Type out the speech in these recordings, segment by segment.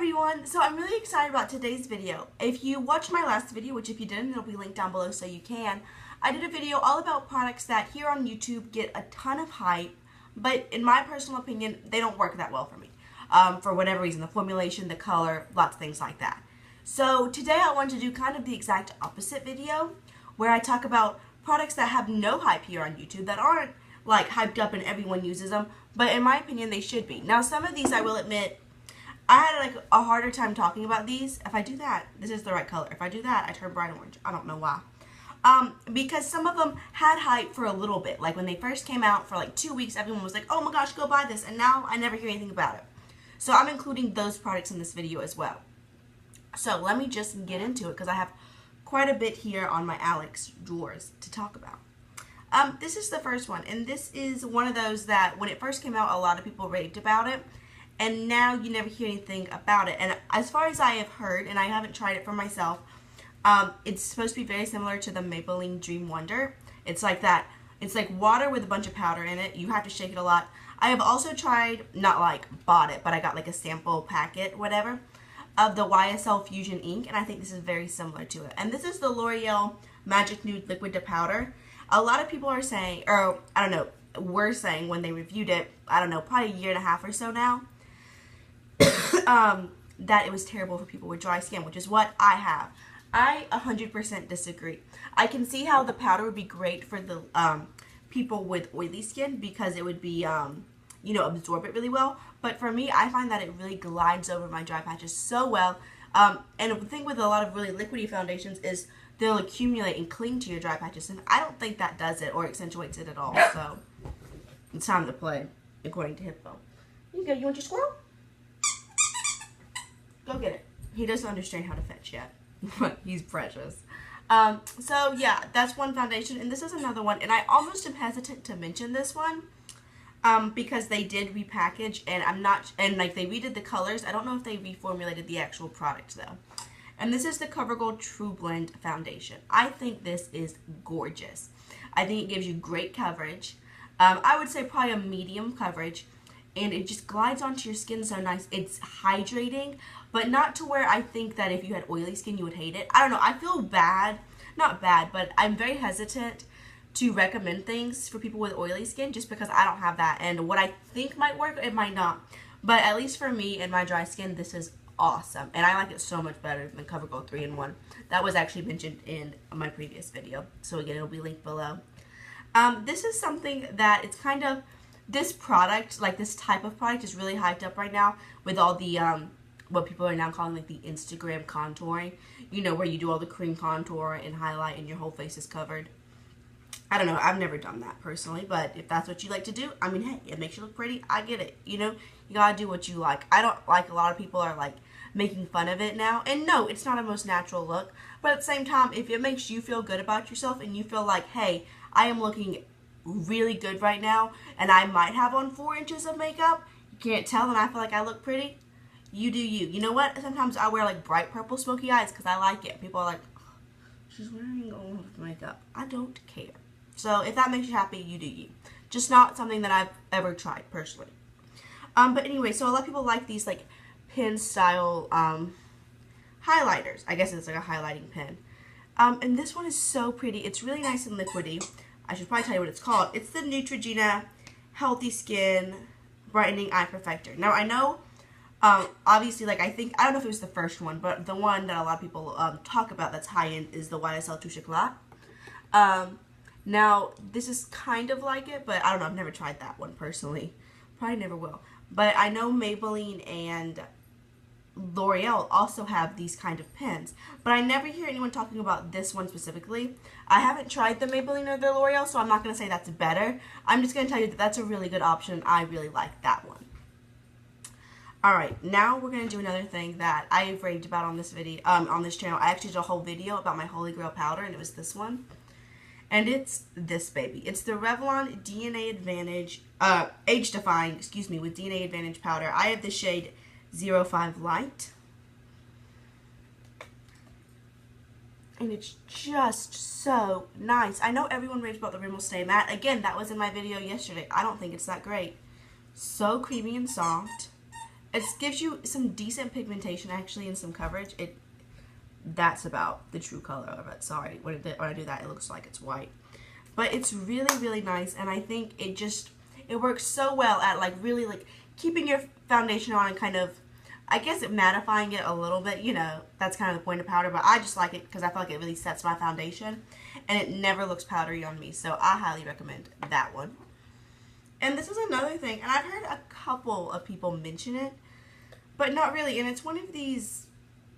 everyone, so I'm really excited about today's video. If you watched my last video, which if you didn't, it'll be linked down below so you can, I did a video all about products that here on YouTube get a ton of hype, but in my personal opinion, they don't work that well for me. For whatever reason, the formulation, the color, lots of things like that. So today I wanted to do kind of the exact opposite video, where I talk about products that have no hype here on YouTube, that aren't like hyped up and everyone uses them, but in my opinion they should be. Now some of these, I will admit, I had like a harder time talking about these. If I do that, this is the right color. If I do that, I turn bright orange. I don't know why. Because some of them had hype for a little bit. Like when they first came out for like 2 weeks, everyone was like, oh my gosh, go buy this. And now I never hear anything about it. So I'm including those products in this video as well. So let me just get into it because I have quite a bit here on my Alex drawers to talk about. This is the first one. And this is one of those that when it first came out, a lot of people raved about it. And now you never hear anything about it. And as far as I have heard, and I haven't tried it for myself, it's supposed to be very similar to the Maybelline Dream Wonder. It's like that. It's like water with a bunch of powder in it. You have to shake it a lot. I have also tried, not like bought it, but I got like a sample packet, whatever, of the YSL Fusion ink. And I think this is very similar to it. And this is the L'Oreal Magic Nude Liquid to Powder. A lot of people are saying, or I don't know, were saying when they reviewed it, I don't know, probably a year and a half or so now, that it was terrible for people with dry skin, which is what I have. I 100% disagree. I can see how the powder would be great for the people with oily skin because it would be, you know, absorb it really well. But for me, I find that it really glides over my dry patches so well. And the thing with a lot of really liquidy foundations is they'll accumulate and cling to your dry patches. And I don't think that does it or accentuates it at all. So it's time to play, according to Hippo. Here you go. You want your squirrel? Go get it. He doesn't understand how to fetch yet, but he's precious. So yeah, that's one foundation, and this is another one, and I almost am hesitant to mention this one, because they did repackage, and I'm not, and like they redid the colors. I don't know if they reformulated the actual product though. And this is the Covergirl TruBlend foundation. I think this is gorgeous. I think it gives you great coverage. I would say probably a medium coverage. And it just glides onto your skin so nice. It's hydrating, but not to where I think that if you had oily skin, you would hate it. I don't know. I feel bad. Not bad, but I'm very hesitant to recommend things for people with oily skin just because I don't have that. And what I think might work, it might not. But at least for me and my dry skin, this is awesome. And I like it so much better than Covergirl 3-in-1. That was actually mentioned in my previous video. So again, it'll be linked below. This is something that it's kind of... This product, like this type of product, is really hyped up right now with all the, what people are now calling like the Instagram contouring. You know, where you do all the cream contour and highlight and your whole face is covered. I don't know, I've never done that personally, but if that's what you like to do, I mean, hey, it makes you look pretty, I get it. You know, you gotta do what you like. I don't like a lot of people are like making fun of it now. And no, it's not a most natural look. But at the same time, if it makes you feel good about yourself and you feel like, hey, I am looking really good right now, and I might have on 4 inches of makeup, you can't tell, and I feel like I look pretty, you do you. You know what? Sometimes I wear like bright purple smoky eyes because I like it. People are like, oh, she's wearing all of makeup. I don't care. So if that makes you happy, you do you. Just not something that I've ever tried personally. But anyway, so a lot of people like these like pen style highlighters. I guess it's like a highlighting pen. And this one is so pretty. It's really nice and liquidy. I should probably tell you what it's called. It's the Neutrogena Healthy Skin Brightening Eye Perfector. Now, I know, obviously, like, I don't know if it was the first one, but the one that a lot of people talk about that's high-end is the YSL Touche Éclat. Now, this is kind of like it, but I don't know. I've never tried that one personally. Probably never will. But I know Maybelline and L'Oreal also have these kind of pens, but I never hear anyone talking about this one specifically. I haven't tried the Maybelline or the L'Oreal, so I'm not going to say that's better. I'm just going to tell you that that's a really good option. I really like that one. Alright, now we're going to do another thing that I've raved about on this video, on this channel. I actually did a whole video about my Holy Grail powder, and it was this one. And it's this baby. It's the Revlon DNA Advantage, Age Defying, excuse me, with DNA Advantage powder. I have the shade 05 Light, and it's just so nice. I know everyone raves about the Rimmel Stay Matte. Again, that was in my video yesterday. I don't think it's that great. So creamy and soft. It gives you some decent pigmentation actually and some coverage. That's about the true color of it. Sorry, when I do that, it looks like it's white. But it's really, really nice, and I think it works so well at like really like keeping your foundation on and kind of, I guess, mattifying it a little bit. You know, that's kind of the point of powder, but I just like it because I feel like it really sets my foundation, and it never looks powdery on me, so I highly recommend that one. And this is another thing, and I've heard a couple of people mention it, but not really, and it's one of these.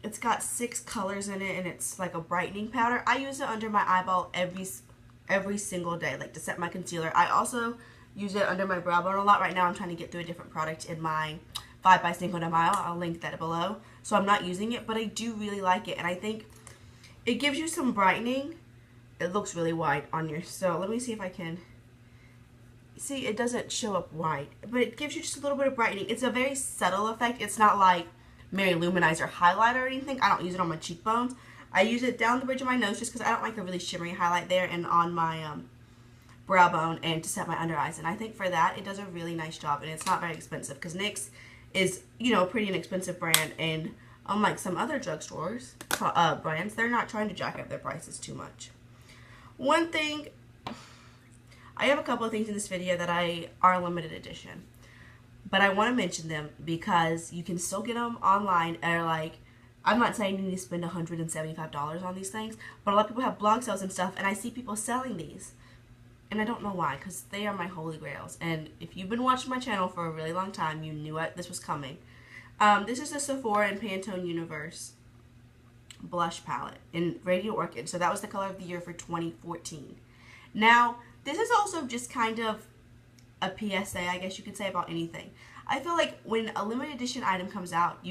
It's got 6 colors in it, and it's like a brightening powder. I use it under my eyeball every single day, like to set my concealer. I also use it under my brow bone a lot. Right now I'm trying to get through a different product in my 5x Cinco de Mayo. I'll link that below. So I'm not using it, but I do really like it, and I think it gives you some brightening. It looks really white on your, so let me see if I can. See, it doesn't show up white, but it gives you just a little bit of brightening. It's a very subtle effect. It's not like Mary Luminizer highlighter or anything. I don't use it on my cheekbones. I use it down the bridge of my nose just because I don't like a really shimmery highlight there and on my brow bone and to set my under eyes. And I think for that, it does a really nice job, and it's not very expensive because NYX is, you know, a pretty inexpensive brand, and unlike some other drugstores brands, they're not trying to jack up their prices too much. One thing, I have a couple of things in this video that are limited edition, but I want to mention them because you can still get them online at, like, I'm not saying you need to spend $175 on these things, but a lot of people have blog sales and stuff, and I see people selling these, and I don't know why, because they are my holy grails. And if you've been watching my channel for a really long time, you knew this was coming. This is the Sephora and Pantone Universe blush palette in Radiant Orchid. So that was the color of the year for 2014. Now, this is also just kind of a PSA, I guess you could say, about anything. I feel like when a limited edition item comes out,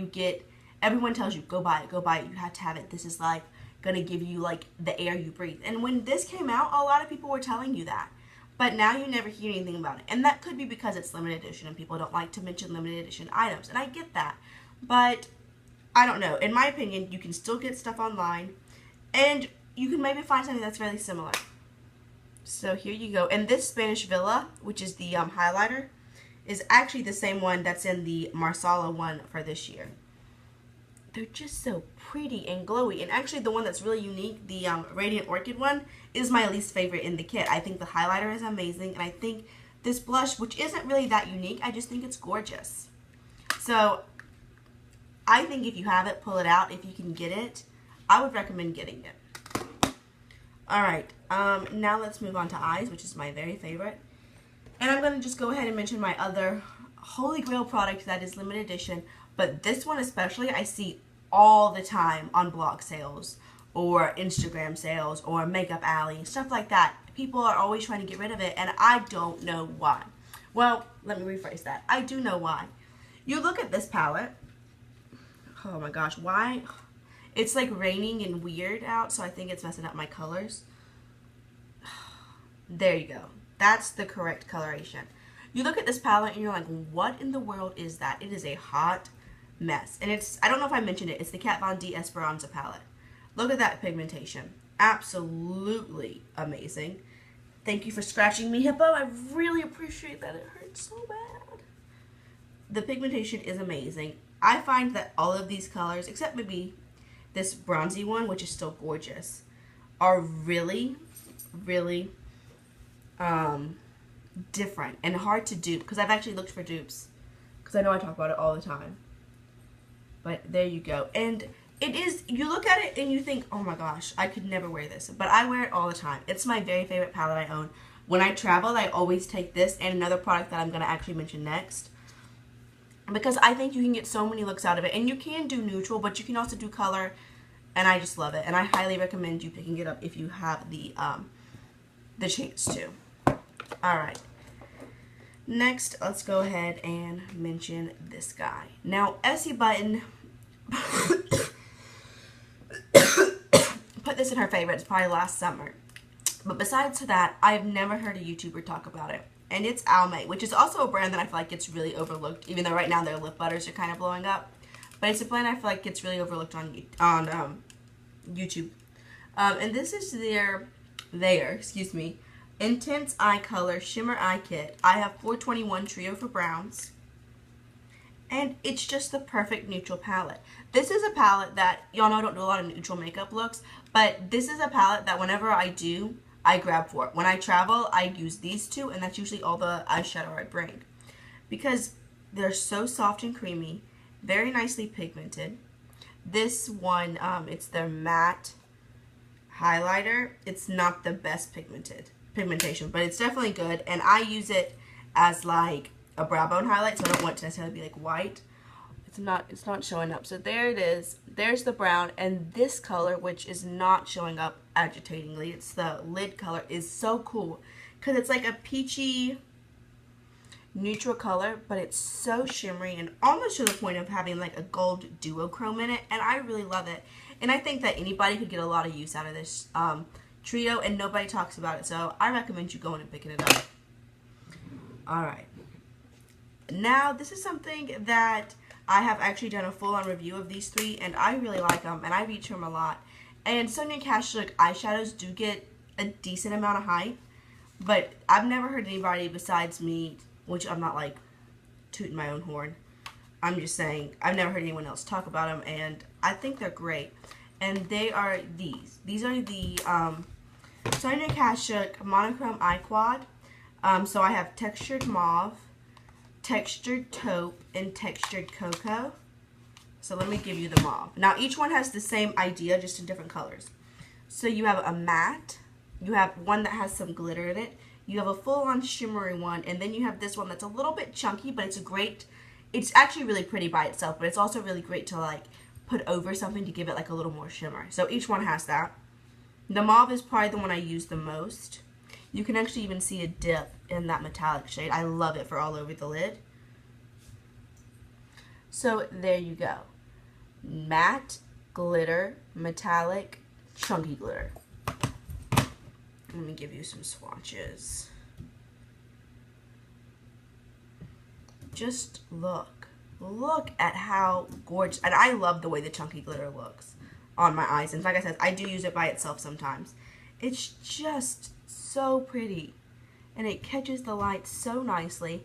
everyone tells you, go buy it, you have to have it. This is like gonna give you like the air you breathe. And when this came out, a lot of people were telling you that. But now you never hear anything about it. And that could be because it's limited edition and people don't like to mention limited edition items. And I get that. But I don't know. In my opinion, you can still get stuff online, and you can maybe find something that's really similar. So here you go. And this Spanish Villa, which is the highlighter, is actually the same one that's in the Marsala one for this year. They're just so pretty and glowy. And actually the one that's really unique, the Radiant Orchid one, is my least favorite in the kit. I think the highlighter is amazing, and I think this blush, which isn't really that unique, I just think it's gorgeous. So I think if you have it, pull it out. If you can get it, I would recommend getting it. Alright, now let's move on to eyes, which is my very favorite. And I'm going to just go ahead and mention my other holy grail product that is limited edition. But this one especially, I see all the time on blog sales or Instagram sales or Makeup Alley, stuff like that. People are always trying to get rid of it, and I don't know why. Well, let me rephrase that. I do know why. You look at this palette. Oh my gosh, why? It's like raining and weird out, so I think it's messing up my colors. There you go. That's the correct coloration. You look at this palette and you're like, what in the world is that? It is a hot mess. And it's, I don't know if I mentioned it, it's the Kat Von D Esperanza palette. Look at that pigmentation. Absolutely amazing. Thank you for scratching me, Hippo. I really appreciate that. It hurts so bad. The pigmentation is amazing. I find that all of these colors, except maybe this bronzy one, which is still gorgeous, are really, really different and hard to dupe, because I've actually looked for dupes, because I know I talk about it all the time. But there you go. And it is, you look at it and you think, oh my gosh, I could never wear this, but I wear it all the time. It's my very favorite palette I own. When I travel, I always take this and another product that I'm going to actually mention next, because I think you can get so many looks out of it. And you can do neutral, but you can also do color, and I just love it. And I highly recommend you picking it up if you have the chance to. Alright, next let's go ahead and mention this guy. Now, Essie Button put this in her favorites probably last summer. But besides that, I've never heard a YouTuber talk about it. And it's Almay, which is also a brand that I feel like gets really overlooked, even though right now their lip butters are kind of blowing up. But it's a brand I feel like gets really overlooked on YouTube. And this is their Intense Eye Color Shimmer-I Kit. I have 421 Trio for browns. and it's just the perfect neutral palette. This is a palette that, y'all know I don't do a lot of neutral makeup looks, but this is a palette that whenever I do, I grab for it. When I travel, I use these two, and that's usually all the eyeshadow I bring. Because they're so soft and creamy, very nicely pigmented. This one, it's their matte highlighter. It's not the best pigmentation, but it's definitely good, and I use it as like a brow bone highlight, so I don't want it to necessarily be like white. It's not showing up. So there it is. There's the brown, and this color, which is not showing up agitatingly, it's the lid color, is so cool because it's like a peachy neutral color, but it's so shimmery and almost to the point of having like a gold duochrome in it, and I really love it. And I think that anybody could get a lot of use out of this trio, and nobody talks about it, so I recommend you going and picking it up. Alright, now this is something that I have actually done a full-on review of these three, and I really like them, and I reach them a lot. And Sonia and Kashuk eyeshadows do get a decent amount of hype, but I've never heard anybody besides me, which I'm not like tooting my own horn, I'm just saying I've never heard anyone else talk about them, and I think they're great. And they are these. These are the Sonia and Kashuk Monochrome Eye Quad. So I have Textured Mauve, Textured Taupe, and Textured Cocoa. So let me give you the mauve. Now each one has the same idea, just in different colors. So you have a matte, you have one that has some glitter in it, you have a full-on shimmery one, and then you have this one that's a little bit chunky, but it's actually really pretty by itself, but it's also really great to like put over something to give it like a little more shimmer. So each one has that. The mauve is probably the one I use the most. You can actually even see a dip in that metallic shade. I love it for all over the lid. So there you go. Matte, glitter, metallic, chunky glitter. Let me give you some swatches. Just look at how gorgeous, and I love the way the chunky glitter looks on my eyes. And like I said, I do use it by itself sometimes. It's just so pretty, and it catches the light so nicely,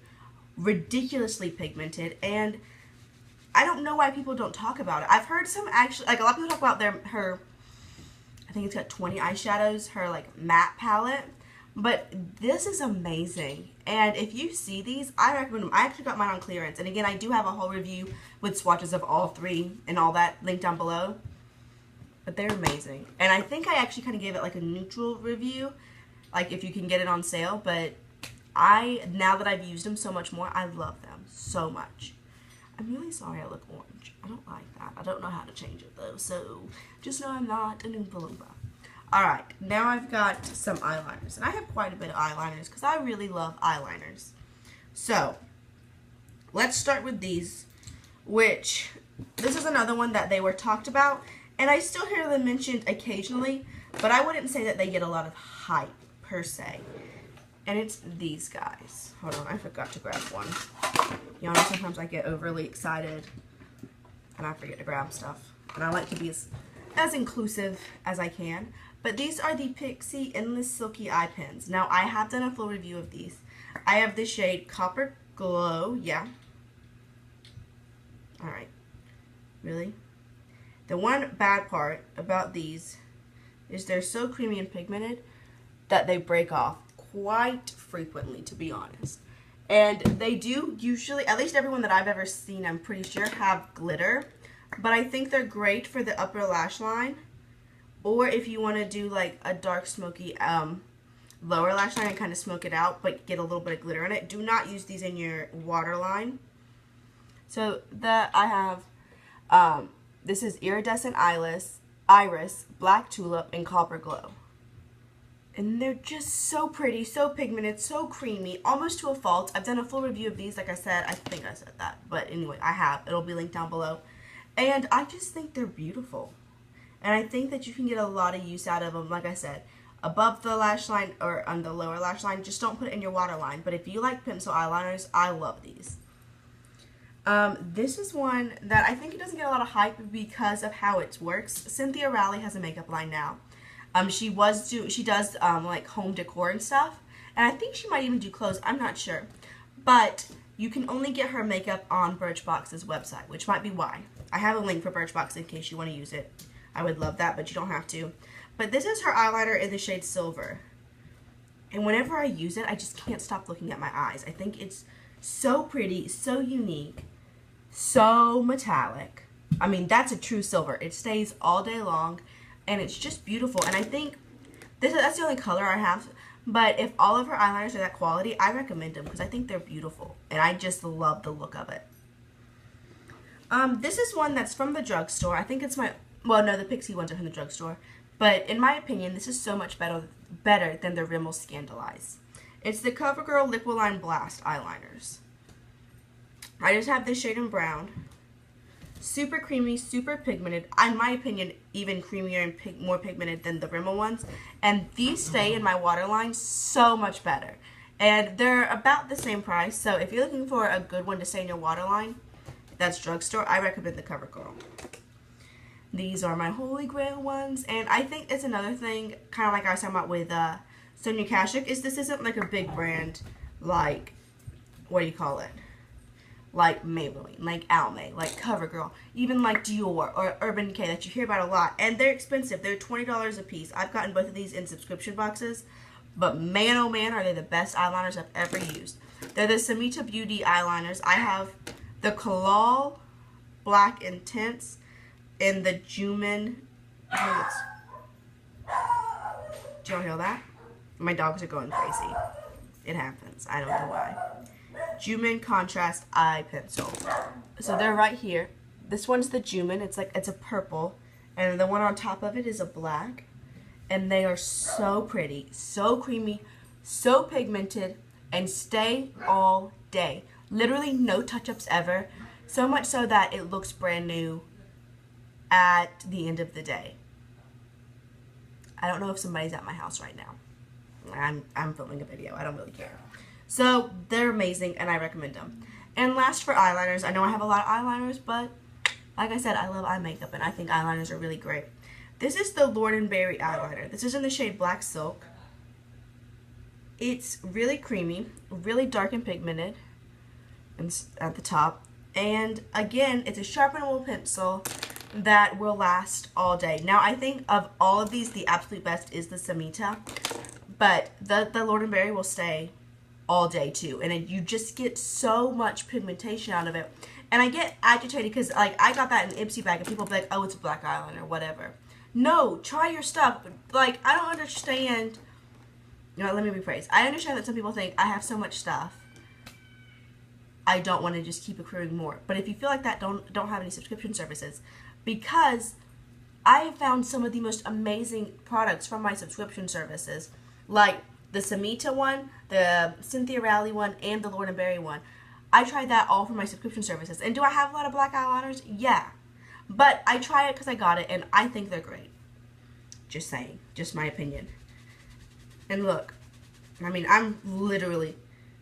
ridiculously pigmented, and I don't know why people don't talk about it. I've heard some actually, like a lot of people talk about her, I think it's got 20 eyeshadows, her like matte palette, but this is amazing. And if you see these, I recommend them. I actually got mine on clearance, and again, I do have a whole review with swatches of all three and all that linked down below, but they're amazing. And I think I actually kind of gave it like a neutral review, like if you can get it on sale, but now that I've used them so much more, I love them so much. I'm really sorry I look orange. I don't like that. I don't know how to change it though, so just know I'm not an Oompa Loompa. Alright, now I've got some eyeliners, and I have quite a bit of eyeliners because I really love eyeliners. So, let's start with these, which, this is another one that they were talked about, and I still hear them mentioned occasionally, but I wouldn't say that they get a lot of hype per se. And it's these guys. Hold on, I forgot to grab one. Y'all know sometimes I get overly excited and I forget to grab stuff. And I like to be as inclusive as I can. But these are the Pixi Endless Silky Eye Pens. Now, I have done a full review of these. I have the shade Copper Glow. Yeah. Alright. Really? The one bad part about these is they're so creamy and pigmented that they break off quite frequently, to be honest. And they do usually, at least everyone that I've ever seen, I'm pretty sure, have glitter. But I think they're great for the upper lash line. Or if you want to do like a dark smoky lower lash line and kind of smoke it out, but get a little bit of glitter in it. Do not use these in your waterline. So that I have, this is Iridescent Iris, Black Tulip, and Copper Glow. And they're just so pretty, so pigmented, so creamy, almost to a fault. I've done a full review of these, like I said. I think I said that. But anyway, I have. It'll be linked down below. And I just think they're beautiful. And I think that you can get a lot of use out of them, like I said. Above the lash line or on the lower lash line, just don't put it in your waterline. But if you like pencil eyeliners, I love these. This is one that I think it doesn't get a lot of hype because of how it works. Cynthia Rowley has a makeup line now. She does like home decor and stuff, and I think she might even do clothes. I'm not sure, but You can only get her makeup on Birchbox's website, which might be why. I have a link for Birchbox in case you want to use it. I would love that, but you don't have to. But this is her eyeliner in the shade Silver. And whenever I use it, I just can't stop looking at my eyes. I think it's so pretty, so unique, so metallic. I mean, that's a true silver. It stays all day long, and it's just beautiful. And I think that's the only color I have. But if all of her eyeliners are that quality, I recommend them because I think they're beautiful. And I just love the look of it. This is one that's from the drugstore. I think it's my... Well, no, the Pixi ones are from the drugstore. But in my opinion, this is so much better than the Rimmel Scandalize. It's the CoverGirl LiquiLine Blast eyeliners. I just have this shade in brown. Super creamy, super pigmented. In my opinion, even creamier and more pigmented than the Rimmel ones. And these stay in my waterline so much better. And they're about the same price. So if you're looking for a good one to stay in your waterline, that's drugstore, I recommend the CoverGirl. These are my holy grail ones. And I think it's another thing, kind of like I was talking about with Sonia Kashuk, is this isn't like a big brand like, what do you call it? Like Maybelline, like Almay, like CoverGirl, even like Dior or Urban Decay that you hear about a lot. And they're expensive. They're $20 a piece. I've gotten both of these in subscription boxes. But man, oh man, are they the best eyeliners I've ever used. They're the Sumita Beauty eyeliners. I have the Kalal Black Intense and the Jamun. Do y'all hear that? My dogs are going crazy. It happens. I don't know why. Jamun Contrast Eye Pencil. So they're right here. This one's the Jamun. It's a purple. And the one on top of it is a black. And they are so pretty, so creamy, so pigmented, and stay all day. Literally no touch-ups ever. So much so that it looks brand new at the end of the day. I don't know if somebody's at my house right now. I'm filming a video. I don't really care. So they're amazing, and I recommend them. And last for eyeliners, I know I have a lot of eyeliners, but like I said, I love eye makeup, and I think eyeliners are really great. This is the Lord & Berry eyeliner. This is in the shade Black Silk. It's really creamy, really dark and pigmented at the top. And again, it's a sharpenable pencil that will last all day. Now, I think of all of these, the absolute best is the Sumita. But the Lord & Berry will stay all day too, and you just get so much pigmentation out of it. And I get agitated because like I got that in an Ipsy bag and people be like, oh, it's a black eyeliner, whatever. No, try your stuff. Like, I don't understand. You know, let me rephrase. I understand that some people think I have so much stuff, I don't want to just keep accruing more. But if you feel like that, don't have any subscription services, because I have found some of the most amazing products from my subscription services, like the Sumita one, the Cynthia Rowley one, and the Lord & Berry one. I tried that all from my subscription services. And do I have a lot of black eyeliners? Yeah. But I try it because I got it, and I think they're great. Just saying. Just my opinion. And look. I mean, I'm literally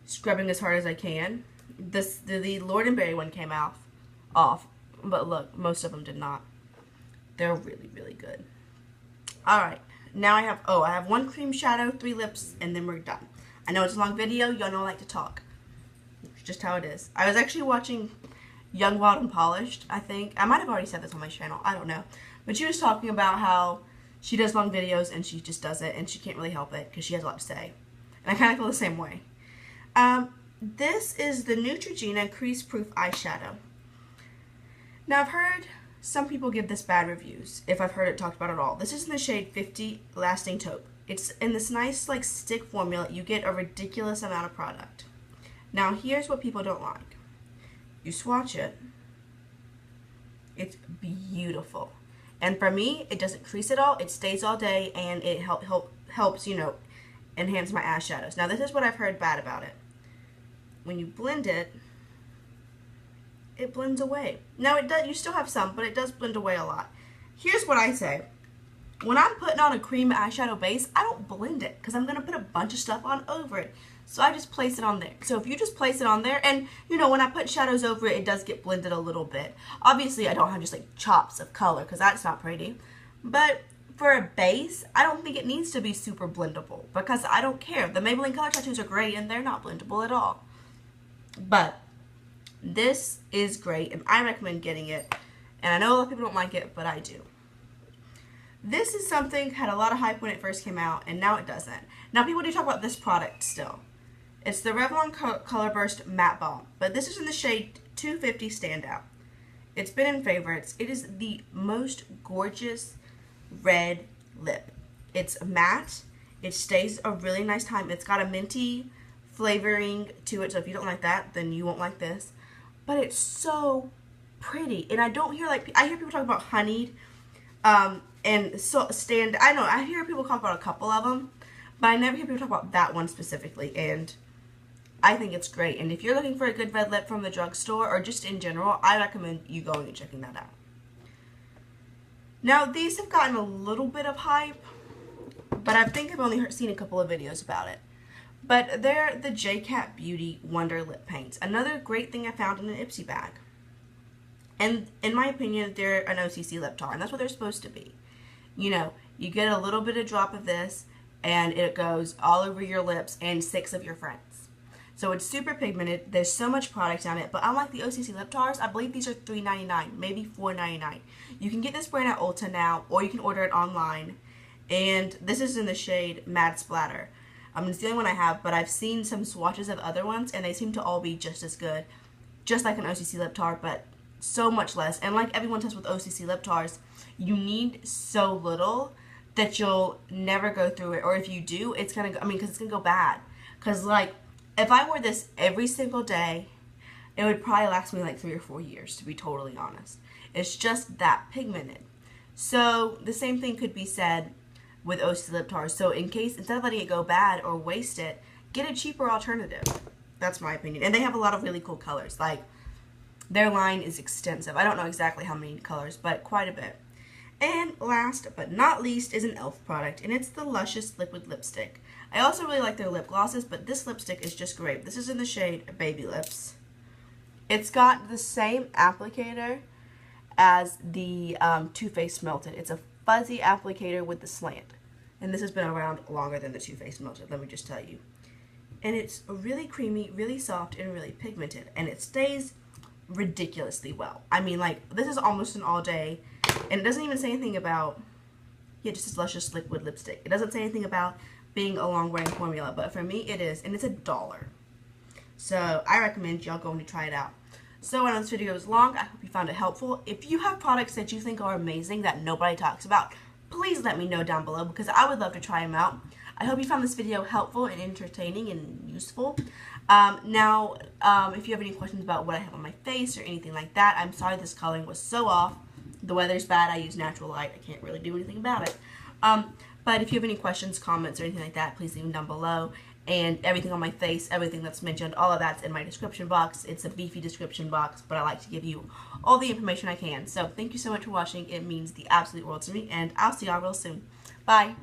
scrubbing as hard as I can. The Lord & Berry one came off. But look, most of them did not. They're really, really good. Alright. Now I have one cream shadow, 3 lips, and then we're done. I know it's a long video. Y'all know I like to talk. It's just how it is. I was actually watching Young, Wild, and Polished, I think. I might have already said this on my channel. I don't know. But she was talking about how she does long videos and she just does it and she can't really help it because she has a lot to say. And I kind of feel the same way. This is the Neutrogena Crease Proof Eyeshadow. Now, I've heard some people give this bad reviews, if I've heard it talked about at all. This is in the shade 50 Lasting Taupe. It's in this nice, like, stick formula. You get a ridiculous amount of product. Now, here's what people don't like. You swatch it. It's beautiful. And for me, it doesn't crease at all. It stays all day, and it helps, you know, enhance my eyeshadows. Now, this is what I've heard bad about it. When you blend it, it blends away. Now, it does. You still have some, but it does blend away a lot. Here's what I say. When I'm putting on a cream eyeshadow base, I don't blend it because I'm going to put a bunch of stuff on over it. So I just place it on there. So if you just place it on there, and you know, when I put shadows over it, it does get blended a little bit. Obviously, I don't have just like chops of color because that's not pretty. But for a base, I don't think it needs to be super blendable because I don't care. The Maybelline color tattoos are great and they're not blendable at all. But This is great, and I recommend getting it. And I know a lot of people don't like it, but I do. This is something had a lot of hype when it first came out, and now it doesn't. Now people do talk about this product still. It's the Revlon Color Burst Matte Balm, but this is in the shade 250 Standout. It's been in favorites. It is the most gorgeous red lip. It's matte. It stays a really nice time. It's got a minty flavoring to it, so if you don't like that, then you won't like this. But it's so pretty, and I don't hear I hear people talk about honeyed, and so I hear people talk about a couple of them, but I never hear people talk about that one specifically, and I think it's great. And if you're looking for a good red lip from the drugstore or just in general, I recommend you going and checking that out. Now these have gotten a little bit of hype, but I think I've only seen a couple of videos about it. But they're the JCat Beauty Wonder Lip Paints. Another great thing I found in an Ipsy bag. And in my opinion, they're an OCC lip tar, and that's what they're supposed to be. You know, you get a little bit of drop of this, and it goes all over your lips and 6 of your friends. So it's super pigmented. There's so much product on it, but unlike the OCC lip tars, I believe these are $3.99, maybe $4.99. You can get this brand at Ulta now, or you can order it online. And this is in the shade Mad Splatter. It's the only one I have, but I've seen some swatches of other ones, and they seem to all be just as good. Just like an OCC lip tar, but so much less. And like everyone says with OCC lip tars, you need so little that you'll never go through it. Or if you do, it's gonna go, because it's gonna go bad. Because like, if I wore this every single day, it would probably last me like 3 or 4 years, to be totally honest. It's just that pigmented. So the same thing could be said with OCC lip tars. So in case, instead of letting it go bad or waste it, get a cheaper alternative. That's my opinion. And they have a lot of really cool colors. Like, their line is extensive. I don't know exactly how many colors, but quite a bit. And last but not least is an e.l.f. product, and it's the Luscious Liquid Lipstick. I also really like their lip glosses, but this lipstick is just great. This is in the shade Baby Lips. It's got the same applicator as the Too Faced Melted. It's a fuzzy applicator with the slant. And this has been around longer than the Too Faced Melted, let me just tell you. And it's really creamy, really soft, and really pigmented. And it stays ridiculously well. I mean, like, this is almost an all day. And it doesn't even say anything about, yeah, just this Luscious Liquid Lipstick. It doesn't say anything about being a long-wearing formula, but for me it is, and it's $1. So I recommend y'all go and try it out. So I know this video is long. I hope you found it helpful. If you have products that you think are amazing that nobody talks about, please let me know down below, because I would love to try them out. I hope you found this video helpful and entertaining and useful. If you have any questions about what I have on my face or anything like that, I'm sorry this coloring was so off. The weather's bad. I use natural light. I can't really do anything about it. But if you have any questions, comments, or anything like that, please leave them down below. And everything on my face, everything that's mentioned, all of that's in my description box. It's a beefy description box, but I like to give you all the information I can. So thank you so much for watching. It means the absolute world to me, and I'll see y'all real soon. Bye.